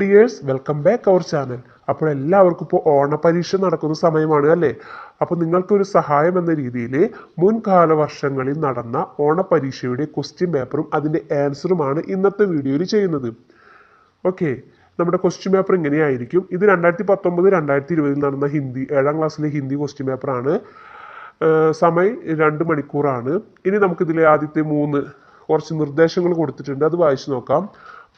Dears, welcome back our channel. അപ്പോൾ എല്ലാവർക്കും ഇപ്പോൾ ഓണപരീക്ഷ നടക്കുന്ന സമയമാണ് അല്ലേ? അപ്പോൾ നിങ്ങൾക്കൊരു സഹായം എന്ന രീതിയിൽ മുൻകാല വർഷങ്ങളിൽ നടന്ന ഓണപരീക്ഷയുടെ ക്വസ്റ്റ്യൻ പേപ്പറും അതിൻ്റെ ആൻസറുമാണ് ഇന്നത്തെ വീഡിയോയിൽ ചെയ്യുന്നത്. ഓക്കെ, നമ്മുടെ ക്വസ്റ്റ്യൻ പേപ്പർ ഇങ്ങനെയായിരിക്കും. ഇത് 2019-2020 നടന്ന ഹിന്ദി 7ാം ക്ലാസ്സിലെ ഹിന്ദി ക്വസ്റ്റ്യൻ പേപ്പറാണ്. സമയം 2 മണിക്കൂറാണ്. ഇനി നമുക്കിതിലെ ആദ്യത്തെ 3 കുറച്ച് നിർദ്ദേശങ്ങൾ കൊടുത്തിട്ടുണ്ട്, അത് വായിച്ചു നോക്കാം.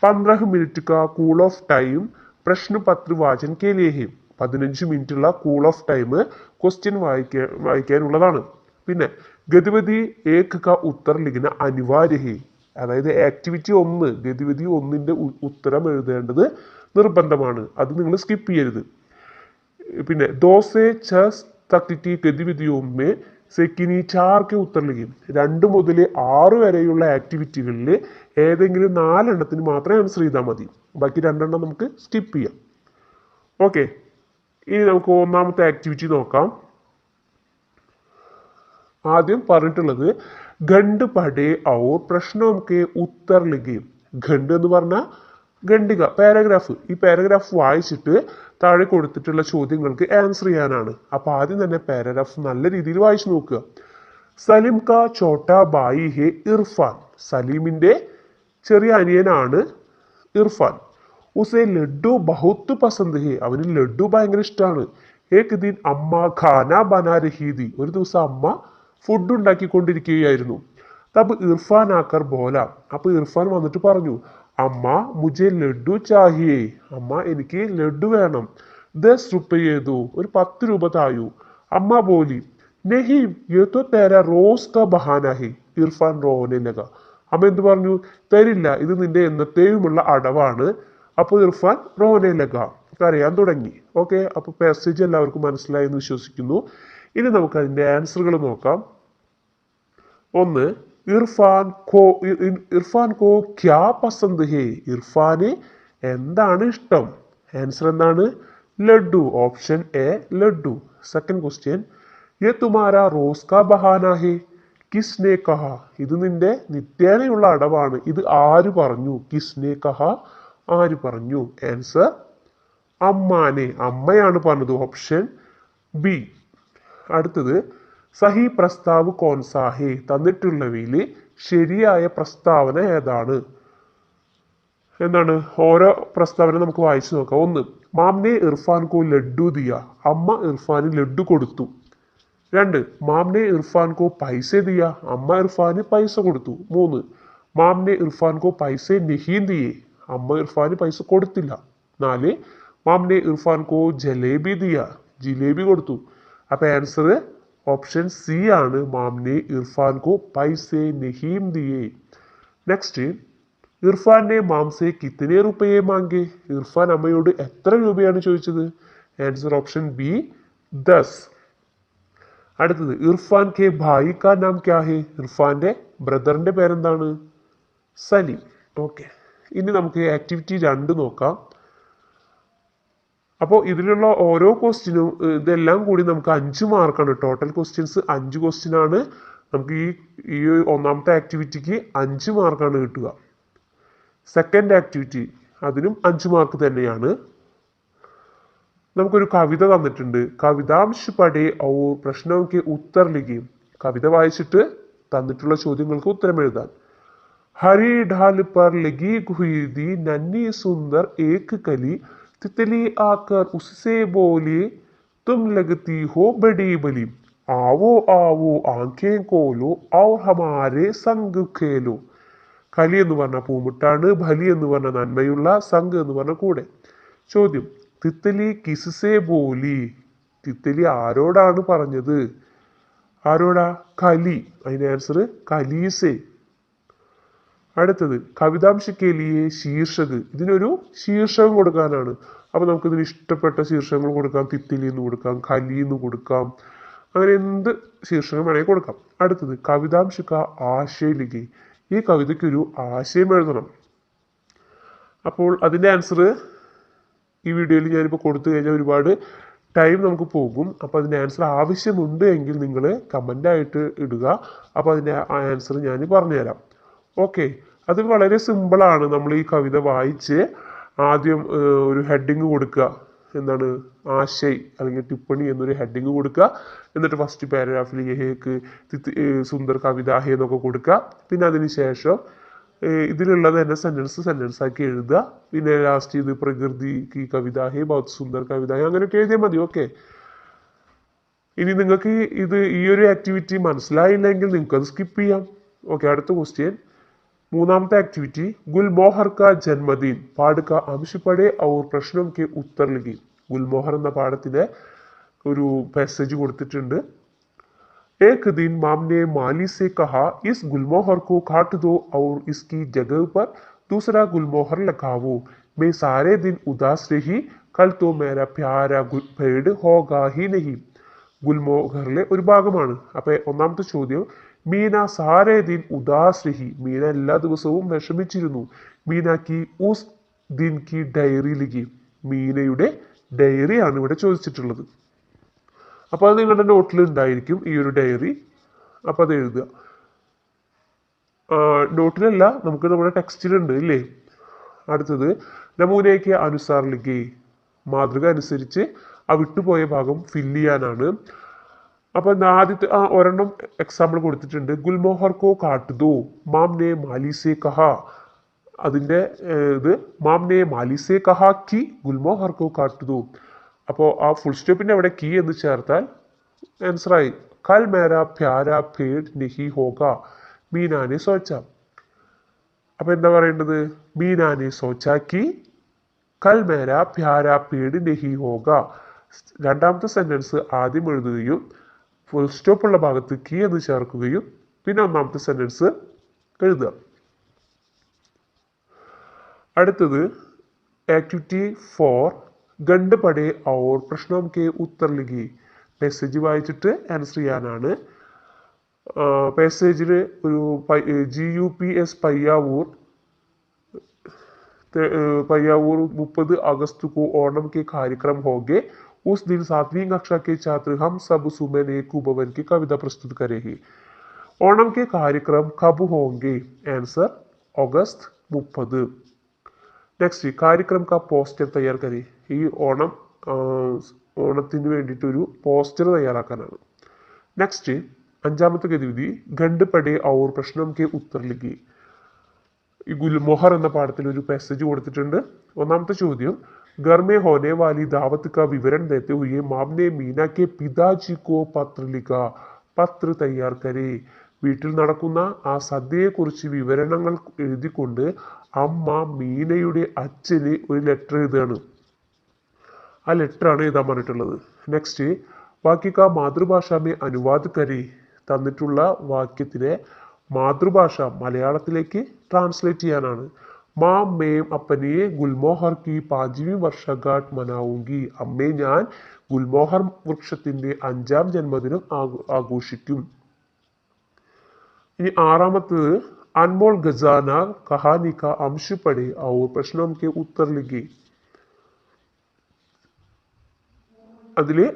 15 मिनट का കൂൾ ഓഫ് ടൈം പ്രശ്ന പത്ര വാചൻ കെ ലിയേ ഹെ. 15 മിനിറ്റുള്ള കൂൾ ഓഫ് ടൈം ക്വസ്റ്റ്യൻ വായിക്കാനുള്ളതാണ്. പിന്നെ ഗതിവിധി 1 का ഉത്തർ ലിഖന അനിവാര്യ ഹെ. അതായത് ആക്ടിവിറ്റി 1 ഗതിവിധി 1ന്റെ ഉത്തരം എഴുതേണ്ടത് നിർബന്ധമാണ്, അത് നിങ്ങൾ സ്കിപ്പ് ചെയ്യരുത്. പിന്നെ 2 से 6 तक की गतिविधियों में സെക്കിനി 4 के ഉത്തർ ലിഖിൻ. 2 മുതൽ 6 വരെയുള്ള ആക്ടിവിറ്റികളിൽ ഏതെങ്കിലും 4 എണ്ണത്തിന് മാത്രമേ ആൻസർ ചെയ്താൽ മതി, ബാക്കി 2 എണ്ണം നമുക്ക് സ്കിപ്പ് ചെയ്യാം. ഓക്കെ, ഇനി നമുക്ക് ഒന്നാമത്തെ ആക്ടിവിറ്റി നോക്കാം. ആദ്യം പറഞ്ഞിട്ടുള്ളത് ഖണ്ഡ് പഠേ ഔർ പ്രശ്നോം കെ ഉത്തർ ലിഖേ. ഖണ്ഡ് എന്ന് പറഞ്ഞാൽ ഖണ്ഡിക, പാരഗ്രാഫ്. ഈ പാരഗ്രാഫ് വായിച്ചിട്ട് താഴെ കൊടുത്തിട്ടുള്ള ചോദ്യങ്ങൾക്ക് ആൻസർ ചെയ്യാനാണ്. അപ്പോൾ ആദ്യം തന്നെ പാരഗ്രാഫ് നല്ല രീതിയിൽ വായിച്ചു നോക്കുക. സലിം കാ ചോട്ടാ ബായി ഹെ ഇർഫാൻ. സലീമിൻ്റെ ചെറിയ അനിയനാണ് ഇർഫാൻ. ഉസേ ലഡ്ഡു ബഹുത്ത് പസന്ത് ഹെ. അവന് ലഡ്ഡു ഭയങ്കര ഇഷ്ടമാണ്. ഏക് ദിൻ അമ്മ ഖാന ബനാ രഹി ഥി. ഒരു ദിവസം അമ്മ ഫുഡ് ഉണ്ടാക്കിക്കൊണ്ടിരിക്കുകയായിരുന്നു. തബ് ഇർഫാൻ ആക്കർ ബോല. അപ്പോൾ ഇർഫാൻ വന്നിട്ട് പറഞ്ഞു, അമ്മ മുझे ലഡ്ഡു ചാഹിയേ. അമ്മ എനിക്ക് ലഡ്ഡു വേണം. 10 रुपये दो. ഒരു 10 രൂപ തായു. അമ്മ ബോലി നെഹി യേ തോ തേരാ റോസ് കാ ബഹാന ഹെ. ഇർഫാൻ റോനെ ലഗ. അമ്മ എന്ത് പറഞ്ഞു? തരില്ല, ഇത് നിന്റെ എന്നത്തെയുമുള്ള അടവാണ്. അപ്പോൾ ഇർഫാൻ റോനെ ലഗ, കരയാൻ തുടങ്ങി. ഓക്കെ, അപ്പോൾ പാസേജ് എല്ലാവർക്കും മനസ്സിലായി എന്ന് വിശ്വസിക്കുന്നു. ഇനി നമുക്ക് അതിൻ്റെ ആൻസറുകൾ നോക്കാം. 1, ഇർഫാൻ കോ ക്യാ പസന്ത് ഹേ. ഇർഫാന് എന്താണ് ഇഷ്ടം? ആൻസർ എന്താണ്? Laddu. Option A laddu. Second question, യെ തുമാരാ റോസ് കാ ബഹാന ഹേ. കിസ്നെ കഹ. ഇത് നിന്റെ നിത്യേനയുള്ള അടവാണ്. ഇത് ആര് പറഞ്ഞു? കിസ്നെ കഹ, ആര് പറഞ്ഞു? ആൻസർ അമ്മാനെ, അമ്മയാണ് പറഞ്ഞത്. Option B. അടുത്തത് സഹി പ്രസ്താവ് കോൺസാ ഹേ. തന്നിട്ടുള്ളവയിൽ ശരിയായ പ്രസ്താവന ഏതാണ്? എന്താണ്? ഓരോ പ്രസ്താവന നമുക്ക് വായിച്ചു നോക്കാം. 1, മാംനെ ഇർഫാൻ കോ ലഡ്ഡു ദിയ. അമ്മ ഇർഫാന് ലഡ്ഡു കൊടുത്തു. 2, മാംനെ ഇർഫാൻ കോ പൈസ ദിയ. അമ്മ ഇർഫാന് പൈസ കൊടുത്തു. 3, മാംനെ ഇർഫാൻ കോ പൈസ നഹീ ദിയേ. അമ്മ ഇർഫാന് പൈസ കൊടുത്തില്ല. 4, മാംനെ ഇർഫാൻ കോ ജലേബി ദിയ. ജിലേബി കൊടുത്തു. അപ്പോൾ ആൻസർ ഓപ്ഷൻ സി ആണ്, മാംനെ ഇർഫാൻ കോ പൈസെ നഹീം ദിയേ. നെക്സ്റ്റ്, ഇർഫാനെ മാംസെ കിത്തനെ റുപ്പയെ മാങ്കെ. ഇർഫാൻ അമ്മയോട് എത്ര രൂപയാണ് ചോദിച്ചത്? Answer option B 10. അടുത്തത്, ഇർഫാൻ കെ ഭായി കാ നാം ക്യാ ഹെ. ഇർഫാന്റെ ബ്രദറിന്റെ പേരെന്താണ്? സലീം. ഓക്കെ, ഇനി നമുക്ക് ആക്ടിവിറ്റി 2 നോക്കാം. അപ്പോൾ ഇതിലുള്ള ഓരോ ക്വസ്റ്റ്യനും ഇതെല്ലാം കൂടി നമുക്ക് 5 മാർക്കാണ്. ടോട്ടൽ ക്വസ്റ്റ്യൻസ് 5 ക്വസ്റ്റ്യൻ ആണ്. നമുക്ക് ഈ ഒന്നാമത്തെ ആക്ടിവിറ്റിക്ക് 5 മാർക്കാണ് കിട്ടുക. സെക്കൻഡ് ആക്ടിവിറ്റി അതിനും 5 മാർക്ക് തന്നെയാണ്. നമുക്കൊരു കവിത തന്നിട്ടുണ്ട്. കവിതാംശ് പഠേ ഔർ പ്രശ്നവും കെ ഉത്തർ ലിഖിം. കവിത വായിച്ചിട്ട് തന്നിട്ടുള്ള ചോദ്യങ്ങൾക്ക് ഉത്തരം എഴുതാൻ. ഹരി ഢാൽ പർ ലഗി ഹുയി ഥി നന്നി സുന്ദർ ഏക് കലി तितली आकर उससे बोली तुम लगती हो बड़ी बली. आओ आओ आंखें खोलो और हमारे संग खेलो. കലി എന്ന് പറഞ്ഞ പൂമുട്ടാണ്, ബലി എന്ന് പറഞ്ഞ നന്മയുള്ള, സംഘ് എന്ന് പറഞ്ഞ കൂടെ. ചോദ്യം, തിത്തലി കിസ്സേ ബോലി. തിത്തലി ആരോടാണ് പറഞ്ഞത്? ആരോടാ? കലി. അതിന്റെ ആൻസർ കലീസേ. അടുത്തത്, കവിതാംശക്കേലിയെ ശീർഷക്. ഇതിനൊരു ശീർഷകം കൊടുക്കാനാണ്. അപ്പോൾ നമുക്കിതിന് ഇഷ്ടപ്പെട്ട ശീർഷകങ്ങൾ കൊടുക്കാം. തിത്തിലി എന്ന് കൊടുക്കാം, കലി എന്ന് കൊടുക്കാം, അങ്ങനെ എന്ത് ശീർഷകം വേണമെങ്കിൽ കൊടുക്കാം. അടുത്തത്, കവിതാംശിക ആശയലിഖി. ഈ കവിതയ്ക്കൊരു ആശയം എഴുതണം. അപ്പോൾ അതിൻ്റെ ആൻസർ ഈ വീഡിയോയിൽ ഞാനിപ്പോൾ കൊടുത്തു കഴിഞ്ഞാൽ ഒരുപാട് ടൈം നമുക്ക് പോകും. അപ്പോൾ അതിൻ്റെ ആൻസർ ആവശ്യമുണ്ട് എങ്കിൽ നിങ്ങൾ കമൻ്റായിട്ട് ഇടുക. അപ്പോൾ അതിൻ്റെ ആൻസർ ഞാൻ പറഞ്ഞുതരാം. ഓക്കെ, അത് വളരെ സിമ്പിളാണ്. നമ്മൾ ഈ കവിത വായിച്ച് ആദ്യം ഒരു ഹെഡിങ് കൊടുക്കുക, എന്താണ് ആശയ് അല്ലെങ്കിൽ ടിപ്പണി എന്നൊരു ഹെഡിങ് കൊടുക്കുക. എന്നിട്ട് ഫസ്റ്റ് പാരഗ്രാഫിൽ യഹേക്ക് സുന്ദർ കവിത ഹേ എന്നൊക്കെ കൊടുക്കുക. പിന്നെ അതിന് ശേഷം ഇതിലുള്ളത് തന്നെ സെന്റൻസ് ആക്കി എഴുതുക. പിന്നെ ലാസ്റ്റ് ഇത് പ്രകൃതി കി കവിത ഹേ ബഹുത് സുന്ദർ കവിത ഹേ അങ്ങനെയൊക്കെ എഴുതിയാൽ മതി. ഓക്കെ, ഇനി നിങ്ങൾക്ക് ഈ ഒരു ആക്ടിവിറ്റി മനസ്സിലായില്ലെങ്കിൽ നിങ്ങൾക്ക് അത് സ്കിപ്പ് ചെയ്യാം. ഓക്കെ, അടുത്ത ക്വസ്റ്റ്യൻ, മൂന്നാമത്തെ ആക്ടിവിറ്റി, ഗുൽമോഹർ കാ ജന്മദിൻ പാഠ കാ അംശ് പഠേ ഔർ പ്രശ്നം കെ ഉത്തർ ലിഖി. ഗുൽമോഹർ എന്ന പാഠത്തിന് ഒരു പാസേജ് കൊടുത്തിട്ടുണ്ട്. एक दिन माम ने माली से कहा इस गुलमोहर को काट दो और इसकी जगह पर दूसरा गुलमोहर लगाओ. मैं सारे दिन उदास रही, कल तो मेरा प्यारा पेड़ होगा ही नहीं. ഗുൽമോഹറിലെ ഒരു ഭാഗമാണ്. അപ്പൊ ഒന്നാമത്തെ ചോദ്യം, മീന സാരേ ദിൻ ഉദാസ് രഹി, മീന എല്ലാ ദിവസവും വിഷമിച്ചിരുന്നു. മീന കി ഉസ് ദിൻ കി ഡയറി ലിഖി, മീനയുടെ ഡയറി ആണ് ഇവിടെ ചോദിച്ചിട്ടുള്ളത്. അപ്പോൾ അത് നിങ്ങളുടെ നോട്ടിൽ ഉണ്ടായിരിക്കും ഈ ഒരു ഡയറി. അപ്പോൾ അത് എഴുതുക. നോട്ടിലല്ല, നമുക്ക് നമ്മുടെ ടെക്സ്റ്റിലുണ്ട് ഇല്ലേ. അടുത്തത്, നമൂനയ്ക്ക് അനുസാർ ലിഖി, മാതൃക അനുസരിച്ച് ആ വിട്ടുപോയ ഭാഗം ഫില്ല് ചെയ്യാനാണ്. അപ്പൊ ആദ്യത്തെ ഒരെണ്ണം എക്സാമ്പിൾ കൊടുത്തിട്ടുണ്ട്. ഗുൽമോഹർ കോ കാട്ട് ദോ മാം നെ മാലി സേ കഹാ. അതിന്റെ ഇത് മാം നെ മാലി സേ കഹാ കി ഗുൽമോഹർ കോ കാട്ട് ദോ. അപ്പോൾ ആ ഫുൾ സ്റ്റോപ്പിന്റെ അവിടെ കി എന്ന് ചേർത്താൽ ആൻസറായി. കൽ മേരാ പ്യാരാ പേഡ് നഹി ഹോഗ മീനാനെ സോച്ച. അപ്പൊ എന്താ പറയേണ്ടത്? മീനാനെ സോച്ചാക്കി കൽ മേരാ പ്യാരാ പേഡ് നഹി ഹോഗ. രണ്ടാമത്തെ സെന്റൻസ് ആദ്യം എഴുതുകയും ഫുൾ സ്റ്റോപ്പ് ഉള്ള ഭാഗത്ത് കി എന്ന് ചേർക്കുകയും പിന്നെ ഒന്നാമത്തെ സെന്റൻസ് എഴുതുക. അടുത്തത് ആക്ടിവിറ്റി 4, ഗണ്ട് പഠേ ഔർ പ്രശ്നം കെ ഉത്തർ ലിഖി. മെസ്സേജ് വായിച്ചിട്ട് ആൻസർ ചെയ്യാനാണ്. പാസേജിൽ ഒരു GUPS പയ്യാവൂർ 30 अगस्त को ओणम के कार्यक्रम होंगे. उस दिन 7वीं कक्षा के छात्र हम सब सुबह एक भवन की कविता प्रस्तुत करेंगे. ओणम के कार्यक्रम कब होंगे? आंसर अगस्त 30. നെക്സ്റ്റ്, കാര്യക്രം കാ പോസ്റ്റർ തയ്യാർ കരി. ഈ ഓണത്തിന് വേണ്ടിയിട്ട് ഒരു പോസ്റ്റർ തയ്യാറാക്കാനാണ്. നെക്സ്റ്റ്, അഞ്ചാമത്തെ ഗതിവിധി, ഗണ്ട് പഠേ ഔർ പ്രശ്നം കെ ഉത്തർ ലിഖി. ഈ ഗുൽമോഹർ എന്ന പാഠത്തിൽ ഒരു പാസേജ് കൊടുത്തിട്ടുണ്ട്. ഒന്നാമത്തെ ചോദ്യം, घर में होने वाली दावत का विवरण देते हुए माम ने मीना के पिताजी को पत्र लिखा. പത്ര തയ്യാർ കരേ. വീട്ടിൽ നടക്കുന്ന ആ സദ്യയെക്കുറിച്ച് വിവരണങ്ങൾ എഴുതിക്കൊണ്ട് അമ്മ മീനയുടെ അച്ഛന് ഒരു ലെറ്റർ എഴുതുകയാണ്. ആ ലെറ്ററാണ് എഴുതാൻ പറഞ്ഞിട്ടുള്ളത്. നെക്സ്റ്റ്, വാക്യ കാ മാതൃഭാഷ മേ അനുവാദ് കരേ. തന്നിട്ടുള്ള വാക്യത്തിനെ മാതൃഭാഷ മലയാളത്തിലേക്ക് ട്രാൻസ്ലേറ്റ് ചെയ്യാനാണ്. മാം മേം അപ്പനെ ഗുൽമോഹർ की 5वीं വർഷഗാഠ് മനാവുങ്കി. അമ്മേ, ഞാൻ ഗുൽമോഹർ വൃക്ഷത്തിന്റെ 5ാം ജന്മദിനം ആഘോഷിക്കും. ഇനി ആറാമത്തത്, അൻമോൾ ഖസാന കഹാനി കാ അംശ് പഠേ ഔർ പ്രശ്നം കെ ഉത്തർ ലിഖി. അതില്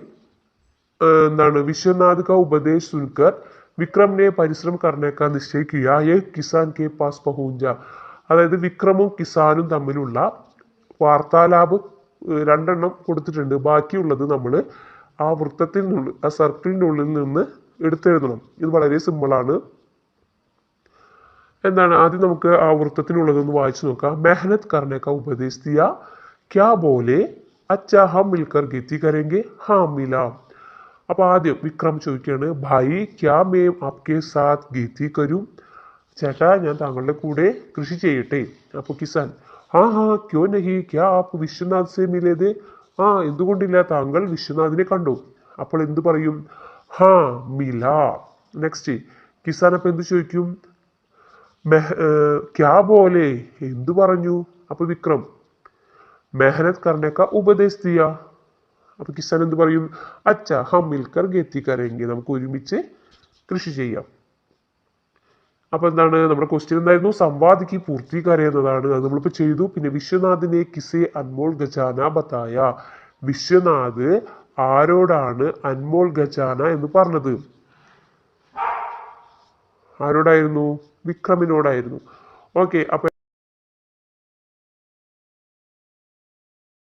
എന്താണ്, വിശ്വനാഥ് കാ ഉപദേശ് സുൻകർ വിക്രം ने പരിശ്രം करने का निश्चय किया. ये किसान के पास पहुंच जा. അതായത് വിക്രമും കിസാനും തമ്മിലുള്ള വാർത്താലാപ് 2 എണ്ണം കൊടുത്തിട്ടുണ്ട്. ബാക്കിയുള്ളത് നമ്മൾ ആ വൃത്തത്തിനുള്ളിൽ, ആ സർക്കിളിനുള്ളിൽ നിന്ന് എടുത്തെഴുതണം. ഇത് വളരെ സിമ്പിളാണ്. എന്താണ്, ആദ്യം നമുക്ക് ആ വൃത്തത്തിനുള്ളതൊന്ന് വായിച്ചു നോക്കാം. മെഹനത് കർനെ കാ ഉപദേശ് ദിയ, ക്യാ ബോലെ, അച്ഛാ ഹം മിൽക്കർ ഗതി കരേംഗെ, ഹാ മില. അപ്പൊ ആദ്യം വിക്രം ചോദിക്കുകയാണ്, ഭായി ക്യാ മേം ആപ്കെ സാത്ത് ഗതി കരും. ചേട്ടാ, ഞാൻ താങ്കളുടെ കൂടെ കൃഷി ചെയ്യട്ടെ. അപ്പോൾ കിസാൻ, ഹാ ഹാ ക്യോ നഹി, ക്യാ ആപ്പ് വിശ്വനാഥ് സെ മിലേദേ. എന്തുകൊണ്ടില്ല, താങ്കൾ വിശ്വനാഥിനെ കണ്ടു. അപ്പോൾ എന്ത് പറയും? ഹാ മില. നെക്സ്റ്റ്, കിസാൻ അപ്പൊ എന്ത് ചോദിക്കും? ക്യാ ബോലെ, എന്തു പറഞ്ഞു? അപ്പൊ വിക്രം മെഹനത് കർനെ കാ ഉപദേശ് ദിയ. അപ്പൊ കിസാൻ എന്ത് പറയും? അച്ഛാ ഹം മിൽക്കർ ഗതി കരേംഗെ, നമുക്ക് ഒരുമിച്ച് കൃഷി ചെയ്യാം. അപ്പൊ എന്താണ്, നമ്മുടെ ക്വസ്റ്റ്യൻ എന്തായിരുന്നു? സംവാദിക്ക് പൂർത്തീകാര എന്നതാണ്. അത് നമ്മളിപ്പോ ചെയ്തു. പിന്നെ വിശ്വനാഥിനെ കിസേ അൻമോൾ ഖജാന ബതായ. വിശ്വനാഥ് ആരോടാണ് അൻമോൾ ഖജാന എന്ന് പറഞ്ഞത്? ആരോടായിരുന്നു? വിക്രമിനോടായിരുന്നു. ഓക്കെ, അപ്പൊ